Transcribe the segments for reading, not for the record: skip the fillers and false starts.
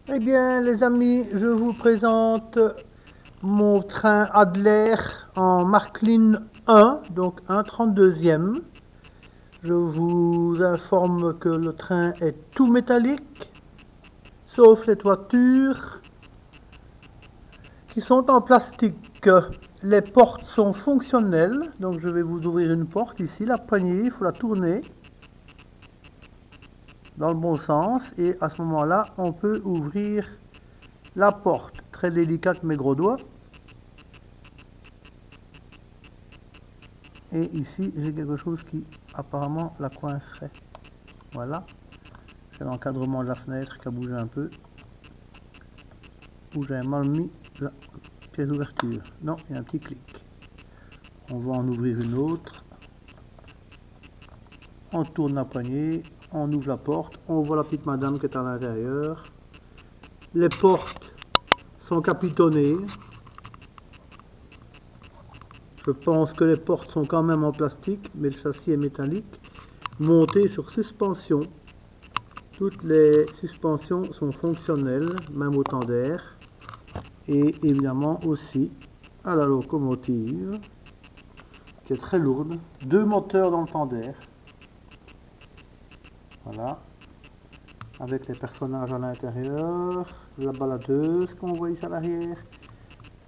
Eh bien, les amis, je vous présente mon train Adler en Markline 1, donc un 32e. Je vous informe que le train est tout métallique, sauf les toitures qui sont en plastique. Les portes sont fonctionnelles, donc je vais vous ouvrir une porte ici. La poignée, il faut la tourner dans le bon sens et à ce moment-là, on peut ouvrir la porte. Très délicate mes gros doigts. Et ici, j'ai quelque chose qui apparemment la coincerait. Voilà. C'est l'encadrement de la fenêtre qui a bougé un peu. Où j'ai mal mis la pièce d'ouverture. Non, il y a un petit clic. On va en ouvrir une autre. On tourne la poignée. On ouvre la porte. On voit la petite madame qui est à l'intérieur. Les portes sont capitonnées. Je pense que les portes sont quand même en plastique, mais le châssis est métallique. Monté sur suspension. Toutes les suspensions sont fonctionnelles, même au tendaire. Et évidemment aussi à la locomotive, qui est très lourde. 2 moteurs dans le tendaire. Voilà. Avec les personnages à l'intérieur. La baladeuse qu'on voit ici à l'arrière.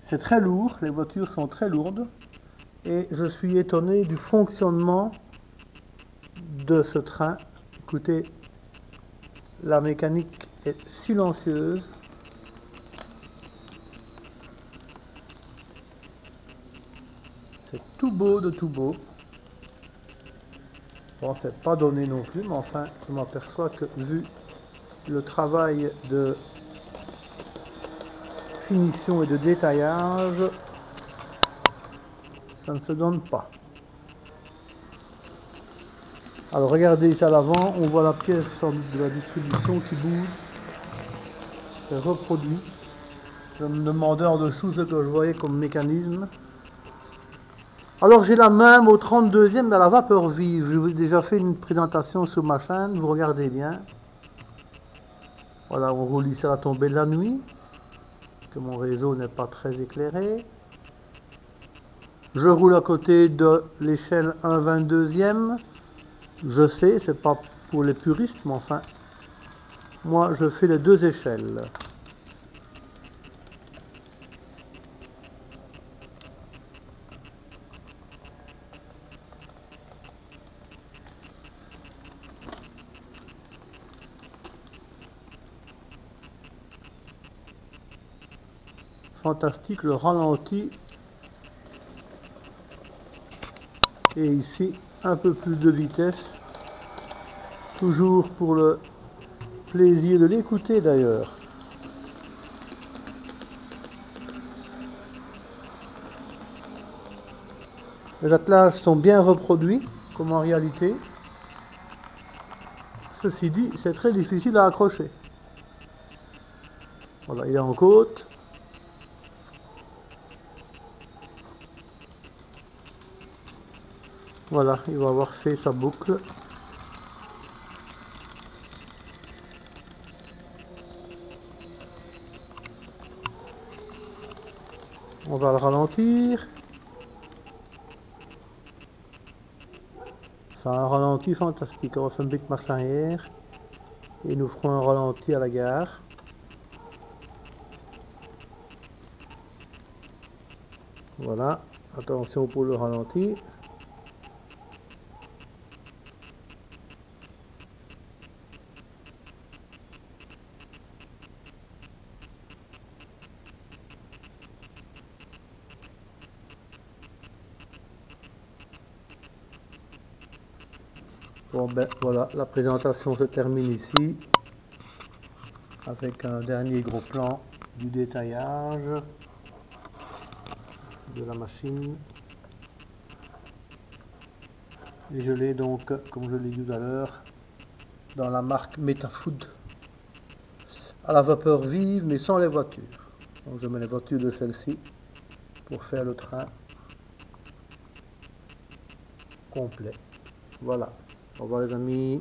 C'est très lourd, les voitures sont très lourdes. Et je suis étonné du fonctionnement de ce train. Écoutez, la mécanique est silencieuse. C'est tout beau de tout beau. Bon, c'est pas donné non plus, mais enfin, je m'aperçois que vu le travail de finition et de détaillage, ça ne se donne pas. Alors regardez ici à l'avant, on voit la pièce de la distribution qui bouge. C'est reproduit. Je me demandais en dessous ce que je voyais comme mécanisme. Alors j'ai la même au 32e à la vapeur vive. Je vous ai déjà fait une présentation sur ma chaîne, vous regardez bien. Voilà, on roule ici à la tombée de la nuit, que mon réseau n'est pas très éclairé. Je roule à côté de l'échelle 1/22e. Je sais, c'est pas pour les puristes, mais enfin, moi je fais les 2 échelles. Fantastique le ralenti. Et ici, un peu plus de vitesse. Toujours pour le plaisir de l'écouter d'ailleurs. Les attelages sont bien reproduits, comme en réalité. Ceci dit, c'est très difficile à accrocher. Voilà, il est en côte. Voilà, il va avoir fait sa boucle. On va le ralentir. C'est un ralenti fantastique. On va faire une petite marche arrière. Et nous ferons un ralenti à la gare. Voilà, attention pour le ralenti. Bon ben voilà, la présentation se termine ici avec un dernier gros plan du détaillage de la machine. Et je l'ai donc, comme je l'ai dit tout à l'heure, dans la marque Metafood, à la vapeur vive mais sans les voitures. Donc je mets les voitures de celle-ci pour faire le train complet. Voilà. Au revoir les amis.